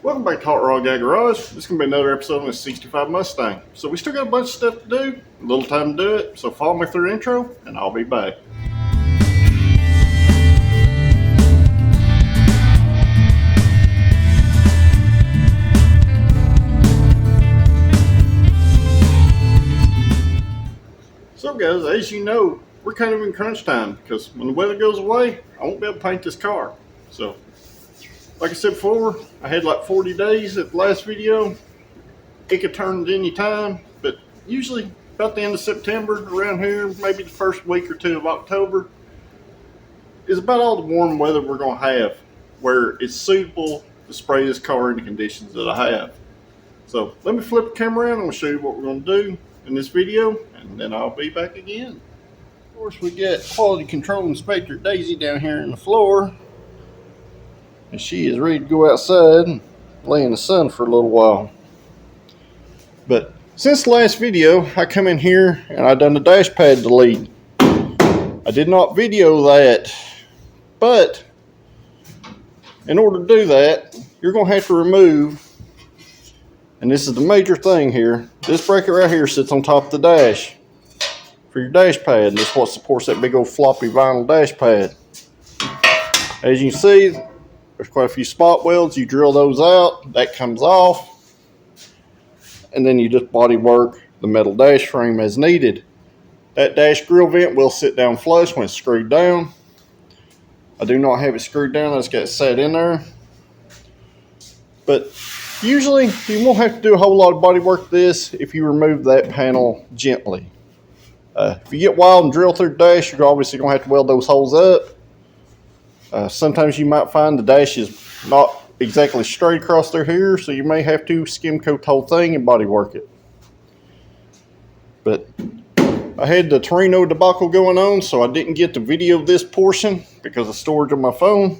Welcome back to Hot Rod Guy Garage. This is going to be another episode on this 65 Mustang. So we still got a bunch of stuff to do, a little time to do it, so follow me through the intro and I'll be back. So guys, as you know, we're kind of in crunch time because when the weather goes away, I won't be able to paint this car. So like I said before, I had like 40 days at the last video. It could turn at any time, but usually about the end of September, around here, maybe the first week or two of October, is about all the warm weather we're going to have where it's suitable to spray this car in the conditions that I have. So let me flip the camera around and I'll show you what we're going to do in this video, and then I'll be back again. Of course, we got Quality Control Inspector Daisy down here on the floor. And she is ready to go outside and lay in the sun for a little while. But since the last video, I come in here and I done the dash pad delete. I did not video that, but in order to do that, you're going to have to remove, and this is the major thing here, this bracket right here sits on top of the dash for your dash pad, and this is what supports that big old floppy vinyl dash pad. As you can see, there's quite a few spot welds. You drill those out, that comes off, and then you just body work the metal dash frame as needed. That dash grill vent will sit down flush when it's screwed down. I do not have it screwed down, I just got it set in there. But usually you won't have to do a whole lot of body work to this if you remove that panel gently. If you get wild and drill through the dash, you're obviously going to have to weld those holes up. Sometimes you might find the dash is not exactly straight across through here, so you may have to skim coat the whole thing and body work it. But I had the Torino debacle going on, so I didn't get to video this portion because of storage on my phone.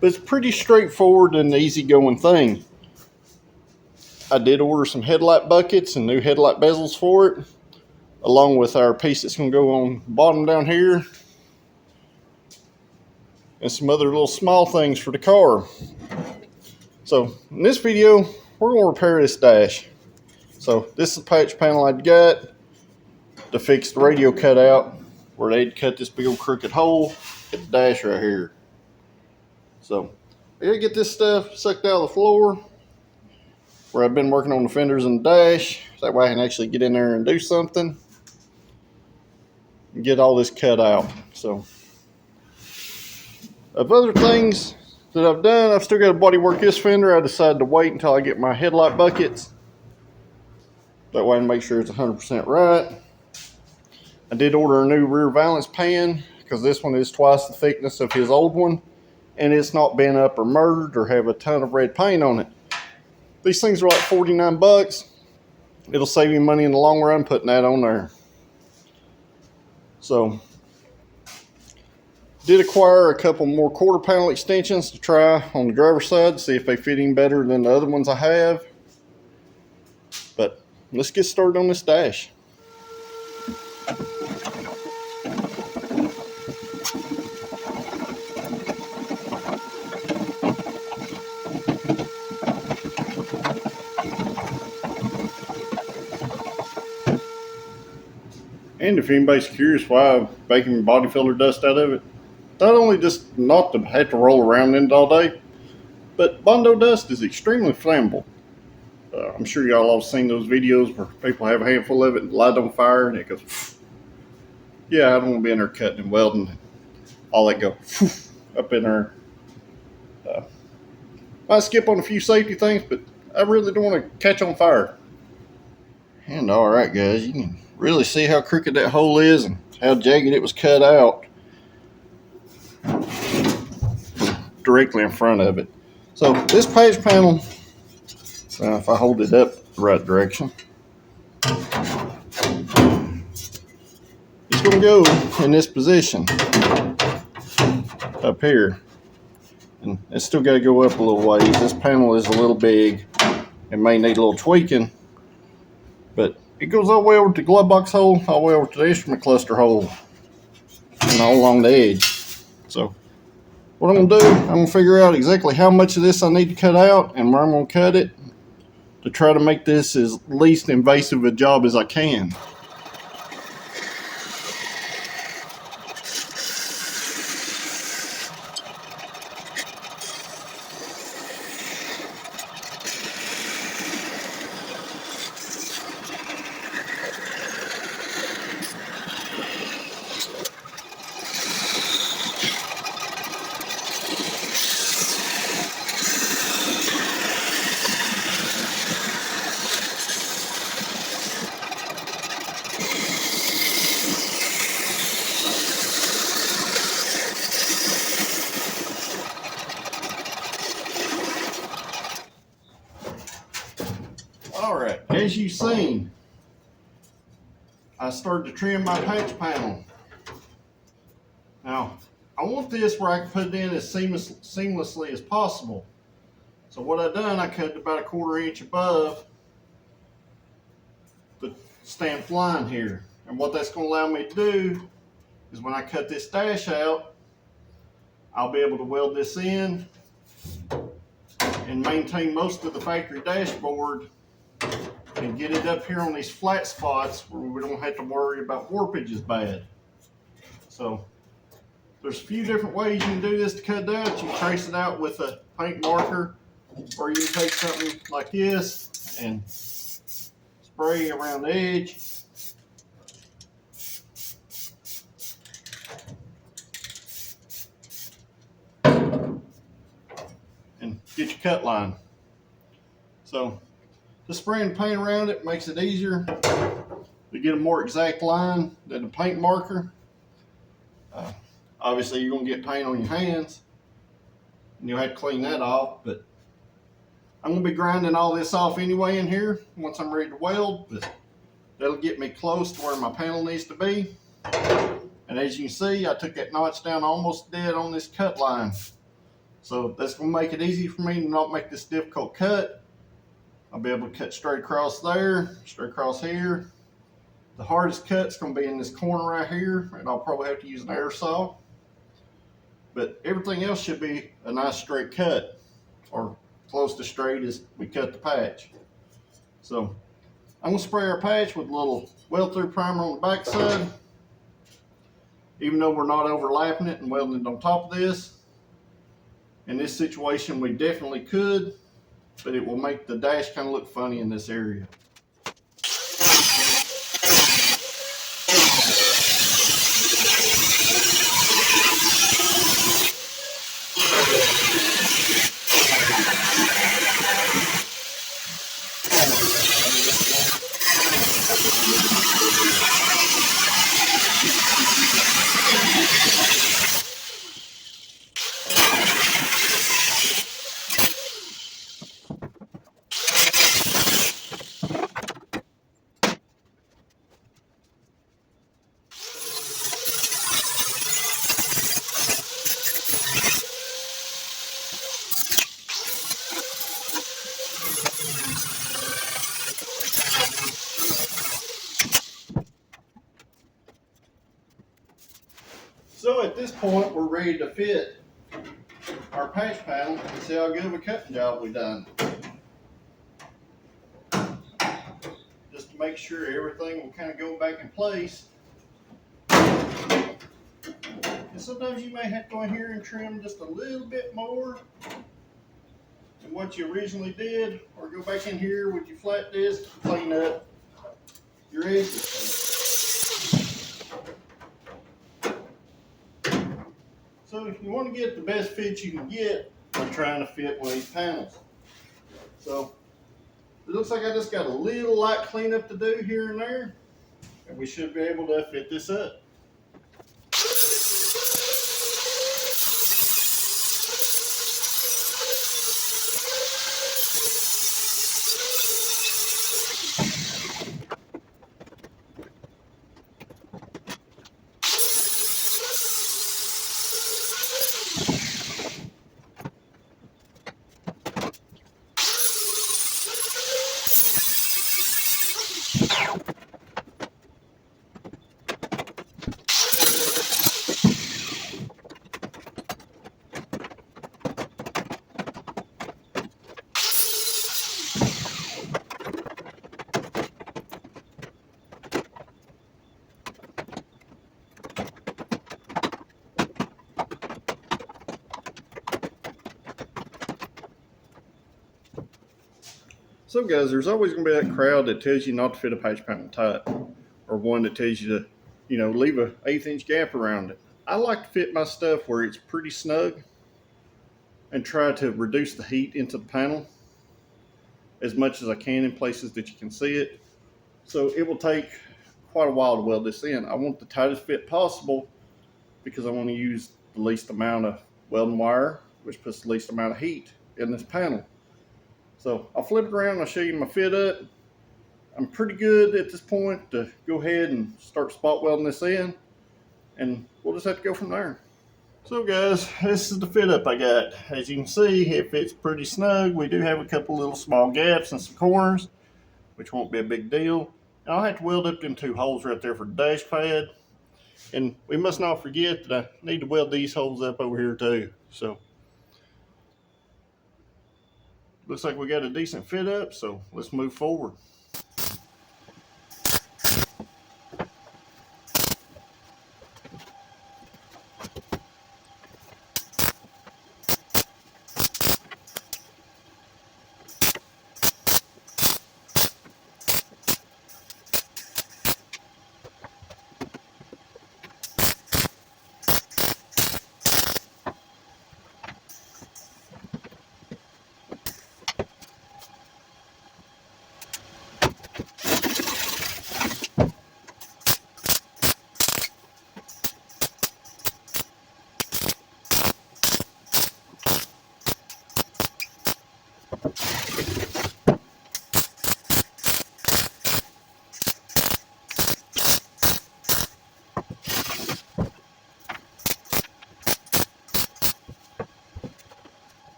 But it's pretty straightforward and easygoing thing. I did order some headlight buckets and new headlight bezels for it, along with our piece that's going to go on the bottom down here, and some other little small things for the car. So in this video, we're going to repair this dash. So this is the patch panel I'd got to fix the radio cutout where they'd cut this big old crooked hole at the dash right here. So I gotta get this stuff sucked out of the floor where I've been working on the fenders and the dash. That way I can actually get in there and do something and get all this cut out. So of other things that I've done, I've still got to body work this fender. I decided to wait until I get my headlight buckets. That way I can make sure it's 100% right. I did order a new rear valance pan because this one is twice the thickness of his old one, and it's not been up or merged or have a ton of red paint on it. These things are like 49 bucks. It'll save you money in the long run putting that on there. So did acquire a couple more quarter panel extensions to try on the driver's side, see if they fit any better than the other ones I have. But let's get started on this dash. And if anybody's curious why I'm making body filler dust out of it, not only just not to have to roll around in it all day, but Bondo dust is extremely flammable. I'm sure y'all all seen those videos where people have a handful of it and light on fire and it goes, phew. Yeah, I don't want to be in there cutting and welding and all that go phew, up in there. I skip on a few safety things, but I really don't want to catch on fire. And all right, guys, you can really see how crooked that hole is and how jagged it was cut out directly in front of it. So this patch panel, if I hold it up the right direction, it's going to go in this position up here, and it's still got to go up a little ways. This panel is a little big and may need a little tweaking, but it goes all the way over to the glove box hole, all the way over to the instrument cluster hole, and all along the edge. So what I'm going to do, I'm going to figure out exactly how much of this I need to cut out and where I'm going to cut it to try to make this as least invasive a job as I can. Alright, as you've seen, I started to trim my patch panel. Now, I want this where I can put it in as seamlessly as possible. So what I've done, I cut about 1/4 inch above the stamped line here. And what that's going to allow me to do is when I cut this dash out, I'll be able to weld this in and maintain most of the factory dashboard and get it up here on these flat spots where we don't have to worry about warpage as bad. So there's a few different ways you can do this to cut out. You can trace it out with a paint marker, or you can take something like this and spray around the edge. And get your cut line. So just spraying paint around it makes it easier to get a more exact line than a paint marker. Obviously you're going to get paint on your hands and you'll have to clean that off, but I'm going to be grinding all this off anyway in here once I'm ready to weld, but that'll get me close to where my panel needs to be. And as you can see, I took that notch down almost dead on this cut line. So that's going to make it easy for me to not make this difficult cut. I'll be able to cut straight across there, straight across here. The hardest cut's going to be in this corner right here, and I'll probably have to use an air saw. But everything else should be a nice straight cut, or close to straight as we cut the patch. So I'm going to spray our patch with a little weld-through primer on the back side. Even though we're not overlapping it and welding it on top of this, in this situation we definitely could, but it will make the dash kind of look funny in this area. So at this point, we're ready to fit our patch panel and see how good of a cutting job we've done. Just to make sure everything will kind of go back in place. And sometimes you may have to go in here and trim just a little bit more than what you originally did, or go back in here with your flat disc to clean up your edges. So if you want to get the best fit you can get, I'm trying to fit one of these panels. So it looks like I just got a little light cleanup to do here and there, and we should be able to fit this up. So guys, there's always going to be that crowd that tells you not to fit a patch panel tight, or one that tells you to, leave a 1/8 inch gap around it. I like to fit my stuff where it's pretty snug and try to reduce the heat into the panel as much as I can in places that you can see it. So it will take quite a while to weld this in. I want the tightest fit possible because I want to use the least amount of welding wire, which puts the least amount of heat in this panel. So I'll flip it around and I'll show you my fit up. I'm pretty good at this point to go ahead and start spot welding this in, and we'll just have to go from there. So guys, this is the fit up I got. As you can see, it fits pretty snug. We do have a couple little small gaps and some corners, which won't be a big deal. And I'll have to weld up them 2 holes right there for the dash pad. And we must not forget that I need to weld these holes up over here too. So looks like we got a decent fit up, so let's move forward.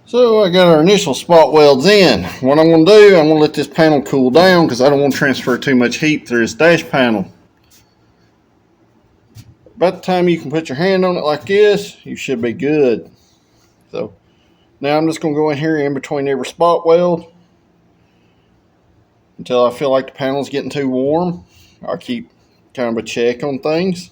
So I got our initial spot welds in. What I'm going to do, I'm going to let this panel cool down because I don't want to transfer too much heat through this dash panel. About the time you can put your hand on it like this, you should be good. So now I'm just going to go in here in between every spot weld until I feel like the panel's getting too warm. I'll keep kind of a check on things.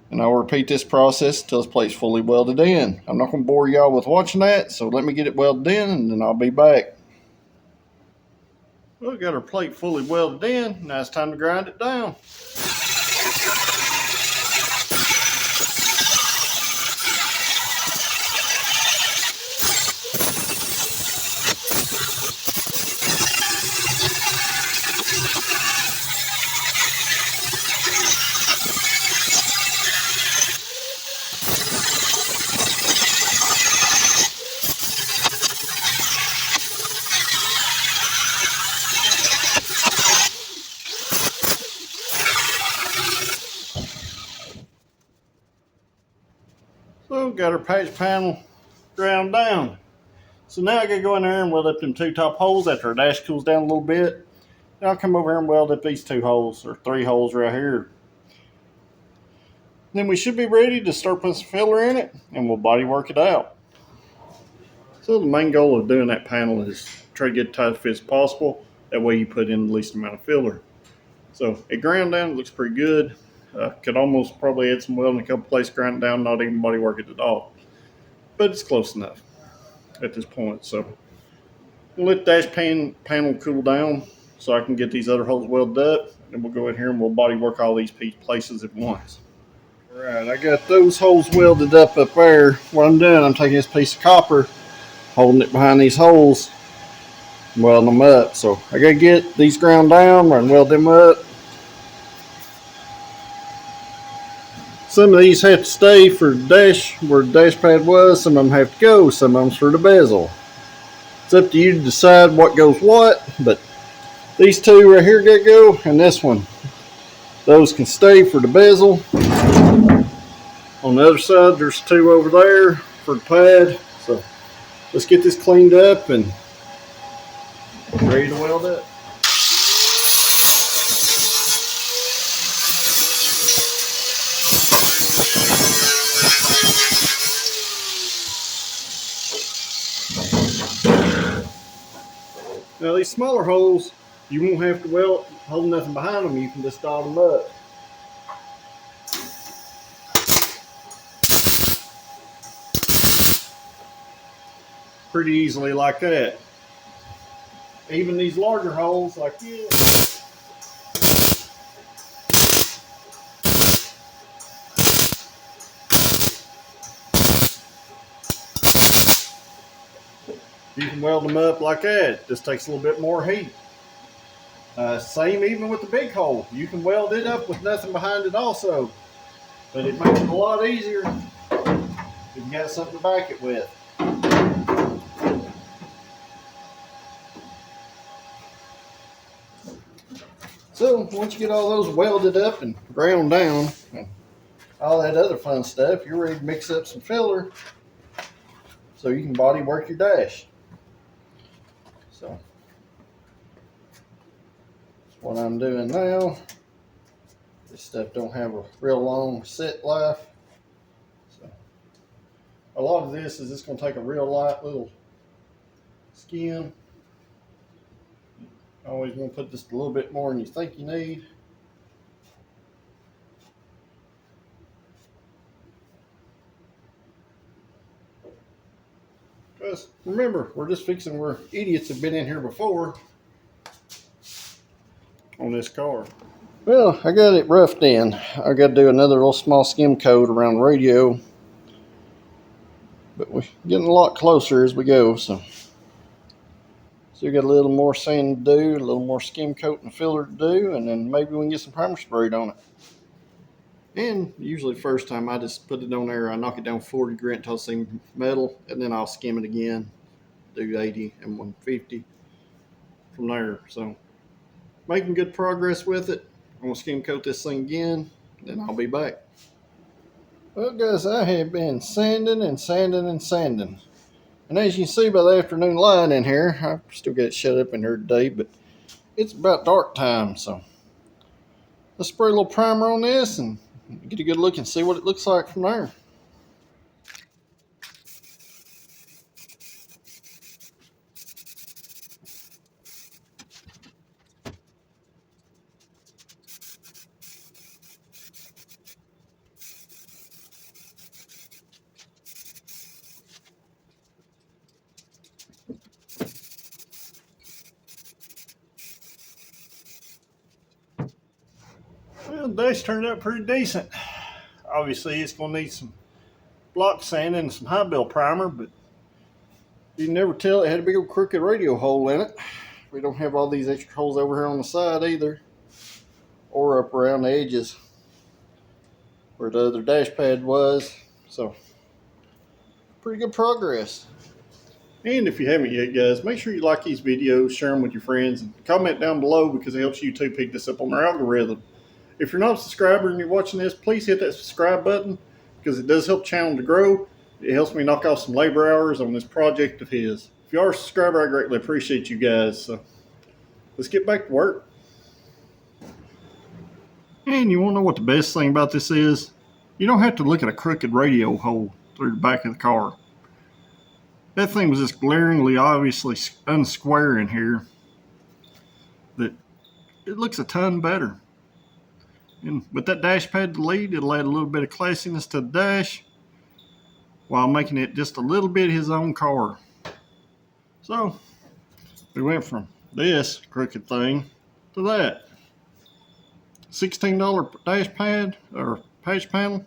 And I'll repeat this process until this plate's fully welded in. I'm not going to bore y'all with watching that, so let me get it welded in and then I'll be back. Well, we got our plate fully welded in. Now it's time to grind it down. So got our patch panel ground down. So now I gotta go in there and weld up them 2 top holes after our dash cools down a little bit. Then I'll come over here and weld up these 2 holes, or 3 holes right here. Then we should be ready to start putting some filler in it and we'll body work it out. So the main goal of doing that panel is try to get tight fit as possible. That way you put in the least amount of filler. So it ground down, it looks pretty good. Could almost probably add some welding in a couple places, grind it down, not even body work it at all. But it's close enough at this point. So we'll let the dash panel cool down so I can get these other holes welded up. And we'll go in here and we'll body work all these places at once. All right, I got those holes welded up there. What I'm doing, I'm taking this piece of copper, holding it behind these holes, and welding them up. So I gotta get these ground down and weld them up. Some of these have to stay for the dash, where the dash pad was. Some of them have to go. Some of them's for the bezel. It's up to you to decide what goes what, but these 2 right here gotta go, and this one. Those can stay for the bezel. On the other side, there's 2 over there for the pad. So let's get this cleaned up and ready to weld up. Now these smaller holes, you won't have to hold nothing behind them. You can just start them up. pretty easily like that. Even these larger holes like this, you can weld them up like that. Just takes a little bit more heat. Same even with the big hole. You can weld it up with nothing behind it also. But it makes it a lot easier if you got something to back it with. So once you get all those welded up and ground down, and all that other fun stuff, you're ready to mix up some filler so you can body work your dash. So that's what I'm doing now. This stuff don't have a real long set life. So a lot of this is just going to take a real light little skim. Always want to put just a little bit more than you think you need. Because remember, we're just fixing where idiots have been in here before on this car. Well, I got it roughed in. I got to do another little small skim coat around the radio. But we're getting a lot closer as we go, so we got a little more sand to do, a little more skim coat and filler to do, and then maybe we can get some primer sprayed on it. And usually the first time I just put it on there, I knock it down 40 grit until I see metal, and then I'll skim it again, do 80 and 150 from there. So making good progress with it. I'm going to skim coat this thing again, then I'll be back. Well guys, I have been sanding and sanding and sanding. And as you can see by the afternoon light in here, I still got it shut up in here today, but it's about dark time, so let's spray a little primer on this and get a good look and see what it looks like from there. Well, the dash turned out pretty decent. Obviously, it's going to need some block sanding and some high bell primer, but you can never tell it had a big old crooked radio hole in it. We don't have all these extra holes over here on the side either, or up around the edges where the other dash pad was. So, pretty good progress. And if you haven't yet, guys, make sure you like these videos, share them with your friends, and comment down below because it helps YouTube pick this up on their algorithm. If you're not a subscriber and you're watching this, please hit that subscribe button because it does help the channel to grow. It helps me knock off some labor hours on this project of his. If you are a subscriber, I greatly appreciate you guys. So let's get back to work. And you want to know what the best thing about this is? You don't have to look at a crooked radio hole through the back of the car. That thing was just glaringly, obviously unsquare in here that it looks a ton better. And with that dash pad delete, it'll add a little bit of classiness to the dash while making it just a little bit his own car. So we went from this crooked thing to that. $16 dash pad or patch panel.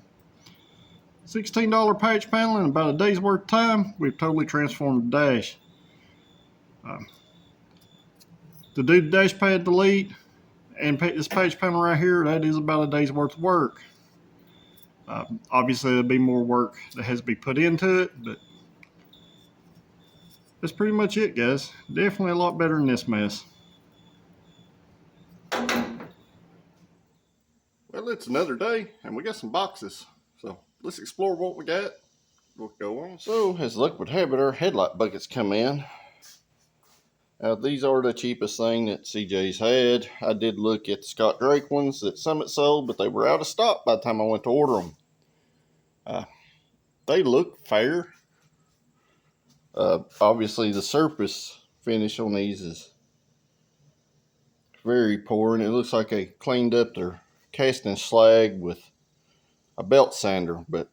$16 patch panel in about a day's worth of time, we've totally transformed the dash. To do the dash pad delete and this patch panel right here, that is about a day's worth of work. Obviously, there'll be more work that has to be put into it, but that's pretty much it, guys. Definitely a lot better than this mess. Well, it's another day, and we got some boxes. So let's explore what we got. We'll go on. So, as luck would have it, our headlight buckets come in. These are the cheapest thing that CJ's had. I did look at the Scott Drake ones that Summit sold, but they were out of stock by the time I went to order them. They look fair. Obviously, the surface finish on these is very poor, and it looks like they cleaned up their casting slag with a belt sander, but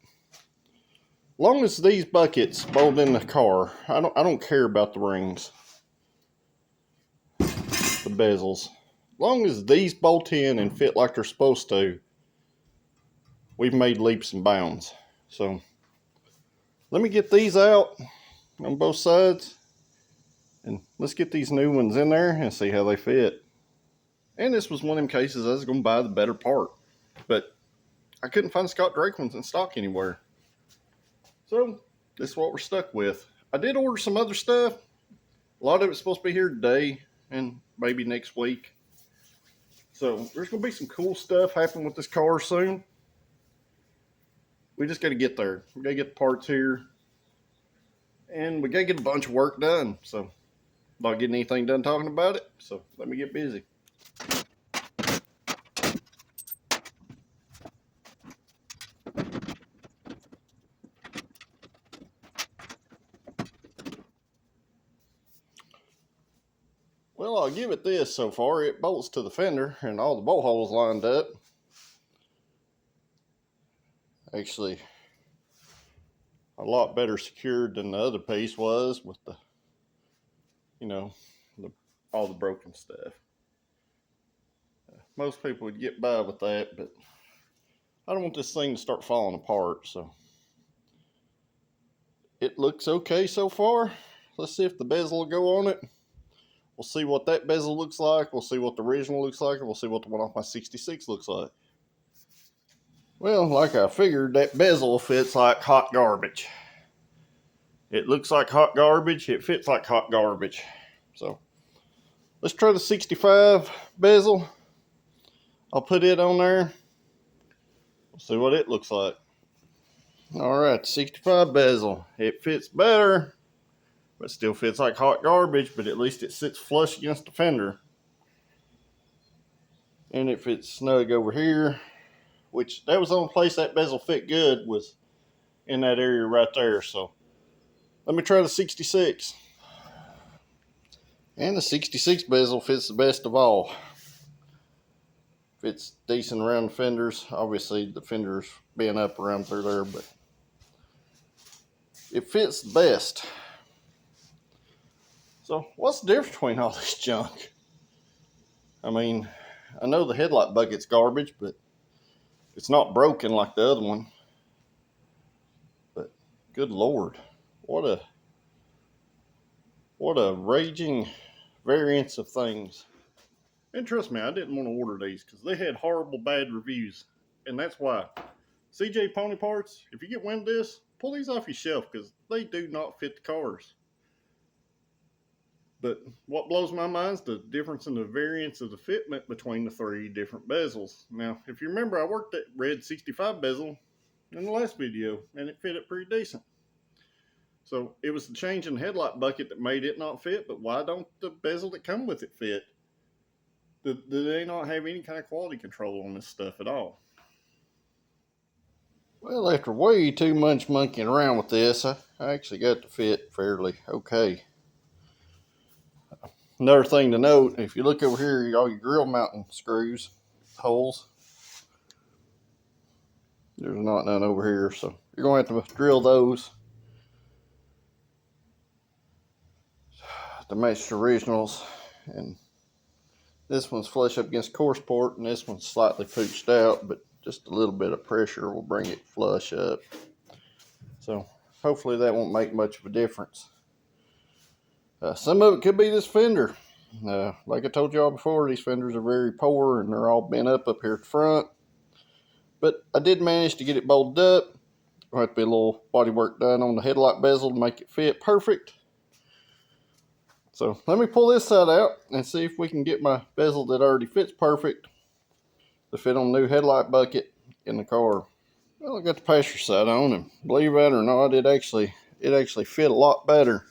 Long as these buckets bolt in the car, I don't care about the rings, the bezels. Long as these bolt in and fit like they're supposed to, we've made leaps and bounds. So let me get these out on both sides, and let's get these new ones in there and see how they fit. And this was one of them cases I was going to buy the better part, but I couldn't find Scott Drake ones in stock anywhere. So this is what we're stuck with. I did order some other stuff. A lot of it's supposed to be here today and maybe next week. So there's going to be some cool stuff happening with this car soon. We just got to get there. We got to get the parts here. And we got to get a bunch of work done. So not getting anything done talking about it. So let me get busy. Well, I'll give it this so far. It bolts to the fender and all the bolt holes lined up. Actually, a lot better secured than the other piece was with the, all the broken stuff. Most people would get by with that, but I don't want this thing to start falling apart, so it looks okay so far. Let's see if the bezel will go on it. We'll see what that bezel looks like. We'll see what the original looks like. And we'll see what the one off my 66 looks like. Well, like I figured, that bezel fits like hot garbage. It looks like hot garbage. It fits like hot garbage. So let's try the 65 bezel. I'll put it on there. We'll see what it looks like. All right, 65 bezel. It fits better, but still fits like hot garbage, but at least it sits flush against the fender. And it fits snug over here, which that was the only place that bezel fit good, was in that area right there. So let me try the 66. And the 66 bezel fits the best of all. Fits decent around the fenders. Obviously the fenders being up around through there, but it fits the best. So what's the difference between all this junk? I mean, I know the headlight bucket's garbage, but it's not broken like the other one. But good Lord, what a raging variance of things. And trust me, I didn't want to order these because they had horrible bad reviews. And that's why. CJ Pony Parts, if you get wind of this, pull these off your shelf because they do not fit the cars. But what blows my mind is the difference in the variance of the fitment between the three different bezels. Now, if you remember, I worked that red 65 bezel in the last video, and it fit it pretty decent. So it was the change in the headlight bucket that made it not fit, but why don't the bezel that come with it fit? Do they not have any kind of quality control on this stuff at all? Well, after way too much monkeying around with this, I actually got to fit fairly okay. Another thing to note, if you look over here, all your grill mounting screws, holes, there's not none over here, so you're going to have to drill those to match the originals. And this one's flush up against course port, and this one's slightly pooched out, but just a little bit of pressure will bring it flush up. So hopefully that won't make much of a difference. Some of it could be this fender. Like I told y'all before, these fenders are very poor and they're all bent up here at the front. But I did manage to get it bolted up. There'll have to be a little body work done on the headlight bezel to make it fit perfect. So let me pull this side out and see if we can get my bezel that already fits perfect to fit on the new headlight bucket in the car. Well, I got the passenger side on, and believe it or not, it actually fit a lot better.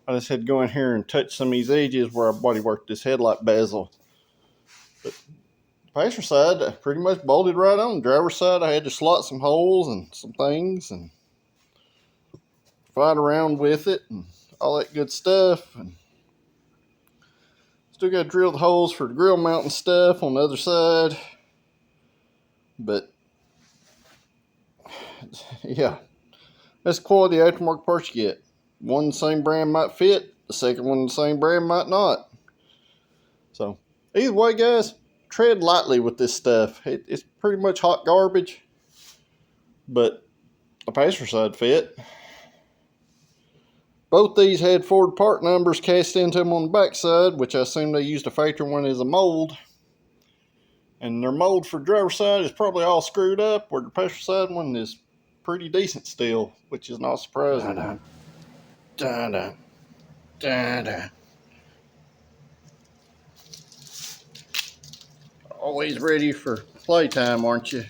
I just had to go in here and touch some of these edges where I body worked this headlight bezel. But the passenger side, I pretty much bolted right on. The driver's side, I had to slot some holes and some things and fight around with it and all that good stuff. And still got to drill the holes for the grill mounting stuff on the other side. But yeah, That's the quality aftermarket parts you get. One the same brand might fit, the second one the same brand might not. So either way, guys, tread lightly with this stuff. It's pretty much hot garbage, but the passenger side fit. Both these had Ford part numbers cast into them on the back side, which I assume they used a factory one as a mold. And their mold for driver's side is probably all screwed up, where the passenger side one is pretty decent still, which is not surprising. Da-da. Da-da. Always ready for playtime, aren't you?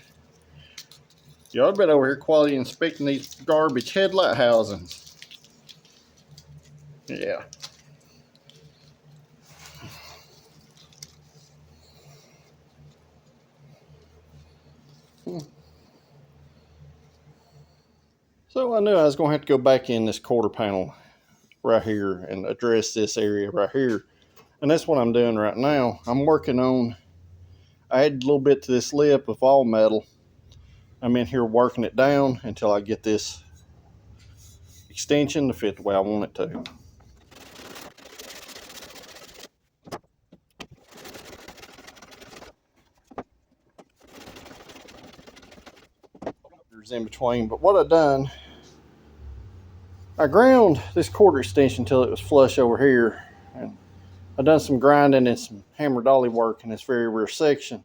Y'all been over here quality inspecting these garbage headlight housings. Yeah. So I knew I was going to have to go back in this quarter panel right here and address this area right here. And that's what I'm doing right now. I'm working on, I added a little bit to this lip of all metal. I'm in here working it down until I get this extension to fit the way I want it to. In between, but what I done, I ground this quarter extension until it was flush over here, and I done some grinding and some hammer dolly work in this very rear section.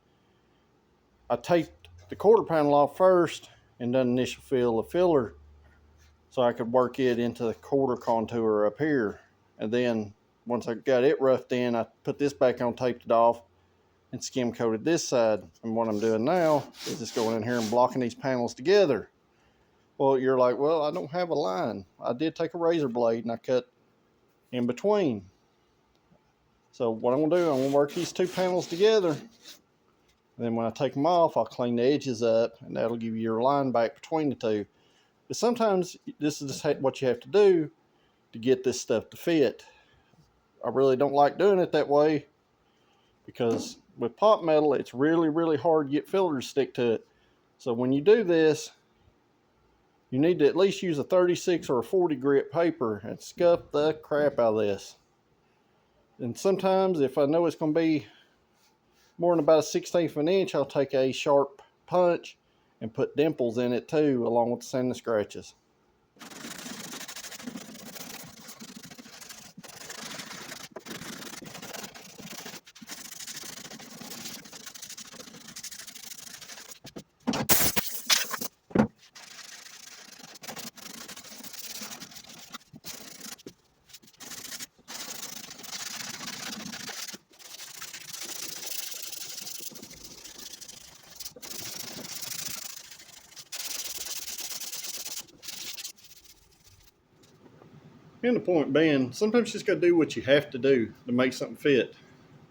I taped the quarter panel off first and done initial fill of filler so I could work it into the quarter contour up here, and then once I got it roughed in, I put this back on, taped it off, and skim coated this side. And what I'm doing now is just going in here and blocking these panels together. Well, you're like, well, I don't have a line. I did take a razor blade and I cut in between. So what I'm gonna do, I'm gonna work these two panels together. And then when I take them off, I'll clean the edges up, and that'll give you your line back between the two. But sometimes this is just what you have to do to get this stuff to fit. I really don't like doing it that way, because with pot metal, it's really, really hard to get fillers to stick to it. So when you do this, you need to at least use a 36 or a 40 grit paper and scuff the crap out of this. And sometimes if I know it's going to be more than about a 1/16 of an inch, I'll take a sharp punch and put dimples in it too, along with the sand and scratches. And the point being, sometimes you just got to do what you have to do to make something fit.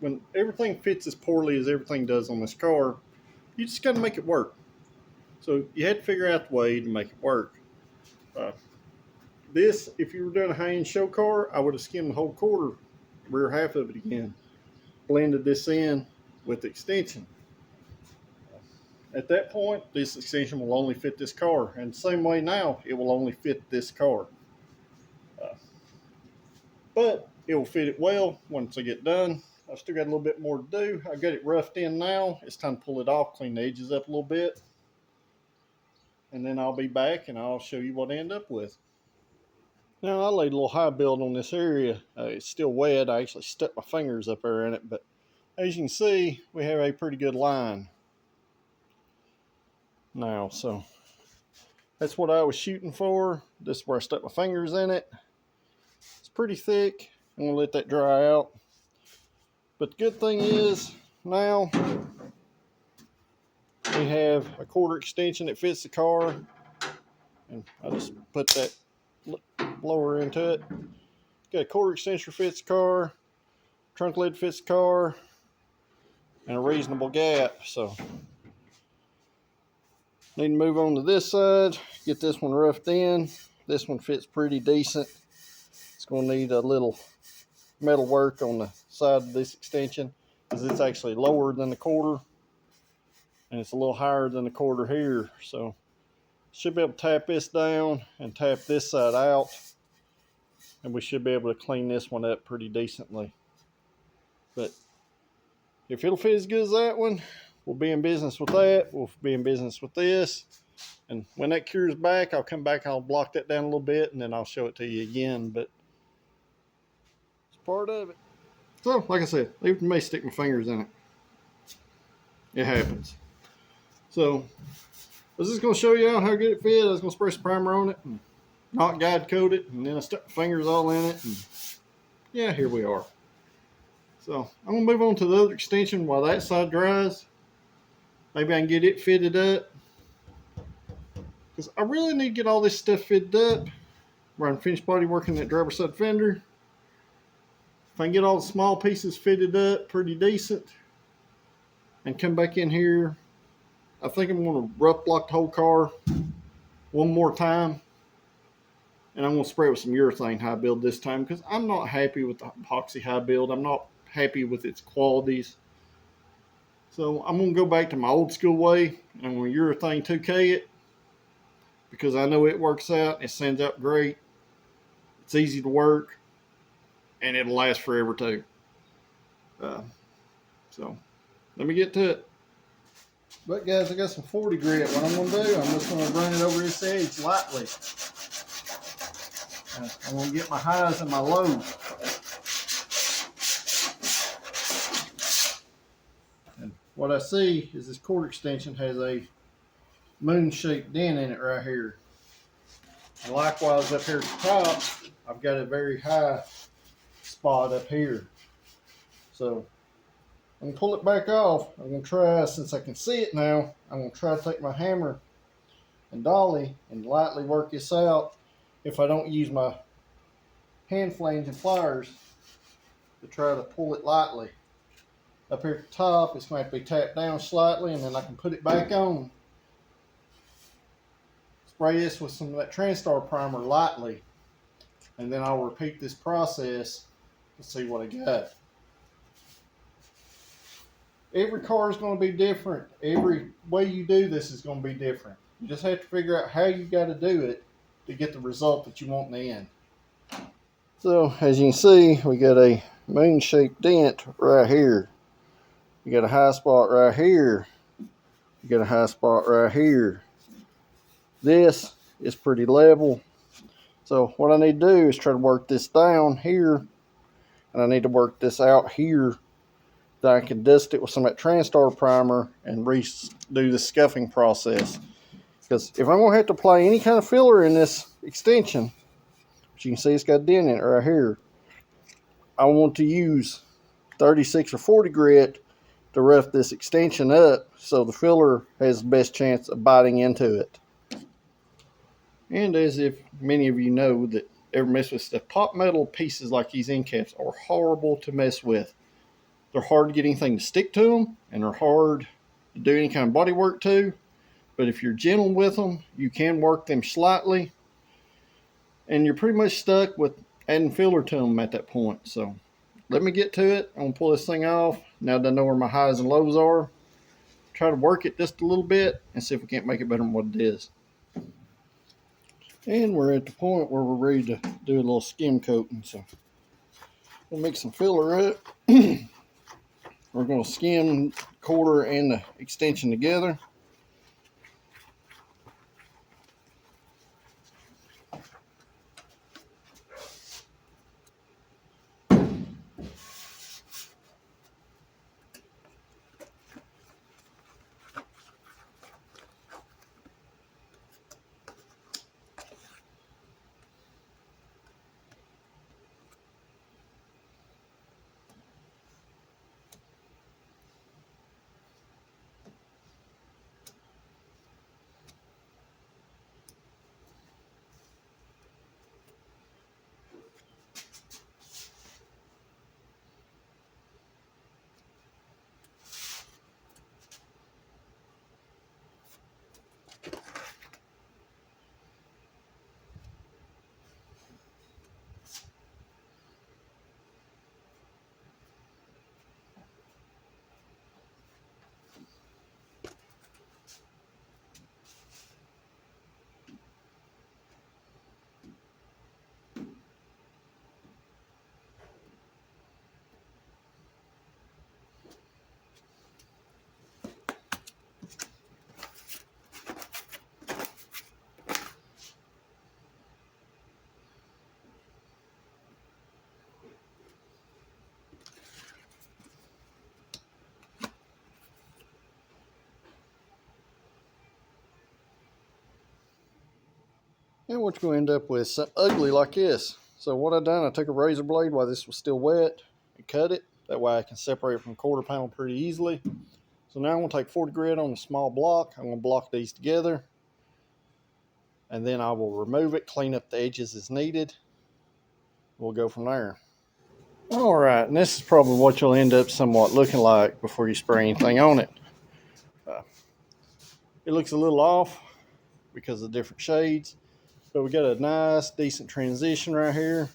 When everything fits as poorly as everything does on this car, you just got to make it work. So you had to figure out the way to make it work. This, if you were doing a high-end show car, I would have skimmed the whole quarter, rear half of it again, blended this in with the extension. At that point, this extension will only fit this car. And the same way now, it will only fit this car. But it will fit it well once I get done. I've still got a little bit more to do. I got it roughed in now. It's time to pull it off, clean the edges up a little bit. And then I'll be back and I'll show you what I end up with. Now I laid a little high build on this area. It's still wet. I actually stuck my fingers up there in it. But as you can see, we have a pretty good line now. So that's what I was shooting for. This is where I stuck my fingers in it. It's pretty thick. I'm going to let that dry out. But the good thing is, now we have a quarter extension that fits the car. And I just put that blower into it. Got a quarter extension fits the car. Trunk lid fits the car. And a reasonable gap. So, need to move on to this side. Get this one roughed in. This one fits pretty decent. It's going to need a little metal work on the side of this extension, because it's actually lower than the quarter and it's a little higher than the quarter here. So Should be able to tap this down and tap this side out, and we should be able to clean this one up pretty decently. But if it'll fit as good as that one, we'll be in business with that. We'll be in business with this. And when that cures back, I'll come back, I'll block that down a little bit, and then I'll show it to you again. But it's part of it. So, like I said, leave it to me to stick my fingers in it. It happens. So, I was just going to show you how good it fit. I was going to spray some primer on it and not guide coat it, and then I stuck my fingers all in it. And yeah, here we are. So, I'm going to move on to the other extension while that side dries. Maybe I can get it fitted up, because I really need to get all this stuff fitted up where I can finish body working that driver's side fender. If I can get all the small pieces fitted up pretty decent and come back in here, I think I'm going to rough block the whole car one more time, and I'm going to spray it with some urethane high build this time, because I'm not happy with the epoxy high build. I'm not happy with its qualities. So I'm going to go back to my old school way, and I'm going to urethane 2K it, because I know it works out. It sends out great. It's easy to work, and it'll last forever too. So let me get to it. But guys, I got some 40 grit. What I'm going to do, I'm just going to run it over this edge lightly. I'm going to get my highs and my lows. And what I see is this cord extension has a moon-shaped dent in it right here. And likewise up here at the top, I've got a very high spot up here. So I'm going to pull it back off. I'm going to try, since I can see it now, I'm going to try to take my hammer and dolly and lightly work this out if I don't use my hand flange and pliers to try to pull it lightly. Up here at the top, it's going to have to be tapped down slightly, and then I can put it back on. Spray this with some of that Transtar primer lightly, and then I'll repeat this process to see what I got. Every car is going to be different. Every way you do this is going to be different. You just have to figure out how you got to do it to get the result that you want in the end. So as you can see, we got a moon-shaped dent right here. You got a high spot right here. You got a high spot right here. This is pretty level. So what I need to do is try to work this down here, and I need to work this out here, that I can dust it with some of that Transtar primer and redo the scuffing process. Because if I'm going to have to apply any kind of filler in this extension, which you can see it's got a dent in it right here, I want to use 36 or 40 grit to rough this extension up so the filler has the best chance of biting into it. And as if many of you know that ever mess with stuff, pop metal pieces like these end caps are horrible to mess with. They're hard to get anything to stick to them, and they're hard to do any kind of body work to. But if you're gentle with them, you can work them slightly, and you're pretty much stuck with adding filler to them at that point. So let me get to it. I'm going to pull this thing off. Now that I know where my highs and lows are, try to work it just a little bit and see if we can't make it better than what it is. And we're at the point where we're ready to do a little skim coating. So we'll mix some filler up. We're going to skim the quarter and the extension together. And what you're going to end up with is something ugly like this. So what I done, I took a razor blade while this was still wet and cut it. That way I can separate it from quarter panel pretty easily. So now I'm going to take 40 grit on a small block. I'm going to block these together. And then I will remove it, clean up the edges as needed. We'll go from there. All right, and this is probably what you'll end up somewhat looking like before you spray anything on it. It looks a little off because of different shades, but we got a nice, decent transition right here.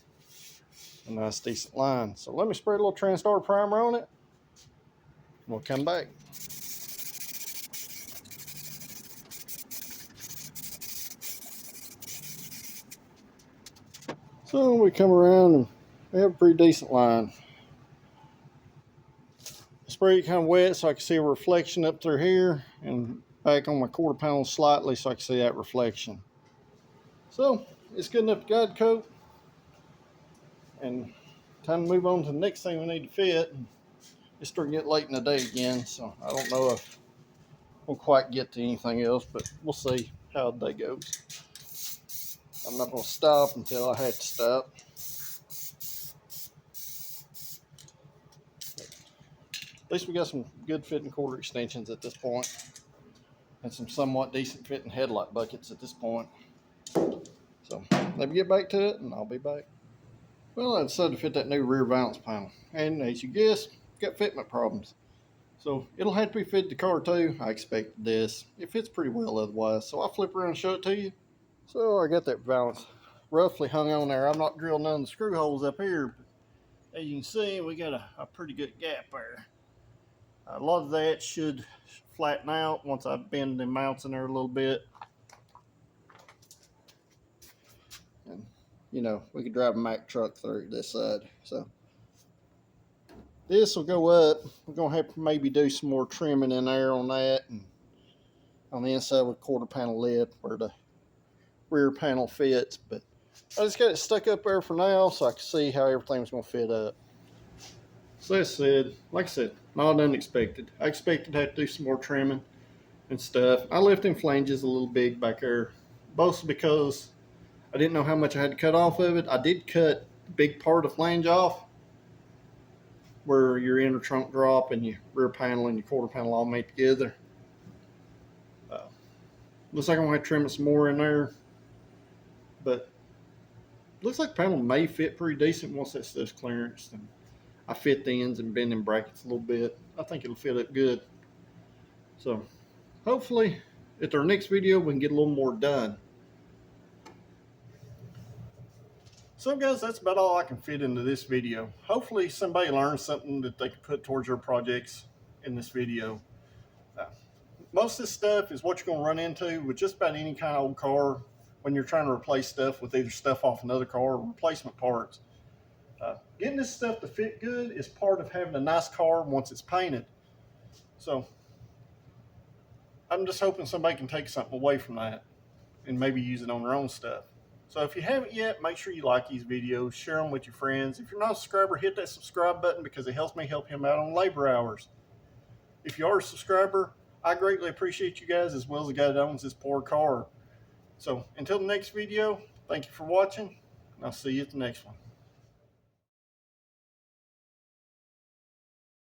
A nice, decent line. So let me spray a little Transtar primer on it. We'll come back. So we come around and we have a pretty decent line. Spray it kind of wet so I can see a reflection up through here and back on my quarter panel slightly so I can see that reflection. So it's good enough to guide coat, and time to move on to the next thing we need to fit. It's starting to get late in the day again, so I don't know if we'll quite get to anything else, but we'll see how the day goes. I'm not going to stop until I have to stop. At least we got some good fitting quarter extensions at this point, and some somewhat decent fitting headlight buckets at this point. So let me get back to it and I'll be back. Well, I decided to fit that new rear valance panel, and as you guessed, got fitment problems. So it'll have to be fitted to the car too. I expected this. It fits pretty well otherwise, so I'll flip around and show it to you. So I got that valance roughly hung on there. I'm not drilled none of the screw holes up here, but as you can see, we got a pretty good gap there. A lot of that should flatten out once I bend the mounts in there a little bit. And, you know, we could drive a Mack truck through this side. So this will go up. We're going to have to maybe do some more trimming in there on that. And on the inside with quarter panel lip where the rear panel fits. But I just got it stuck up there for now so I can see how everything's going to fit up. So that said, like I said, not unexpected. I expected to have to do some more trimming and stuff. I left them flanges a little big back there, mostly because I didn't know how much I had to cut off of it. I did cut the big part of the flange off where your inner trunk drop and your rear panel and your quarter panel all made together. Looks like I'm going to have to trim it some more in there. But looks like the panel may fit pretty decent once that stuff's clearanced. And I fit the ends and bend them brackets a little bit. I think it'll fit up good. So hopefully at our next video we can get a little more done. So guys, that's about all I can fit into this video. Hopefully somebody learned something that they can put towards their projects in this video. Most of this stuff is what you're going to run into with just about any kind of old car when you're trying to replace stuff with either stuff off another car or replacement parts. Getting this stuff to fit good is part of having a nice car once it's painted. So I'm just hoping somebody can take something away from that and maybe use it on their own stuff. So if you haven't yet, make sure you like these videos, share them with your friends. If you're not a subscriber, hit that subscribe button because it helps me help him out on labor hours. If you are a subscriber, I greatly appreciate you guys as well as the guy that owns this poor car. So until the next video, thank you for watching, and I'll see you at the next one.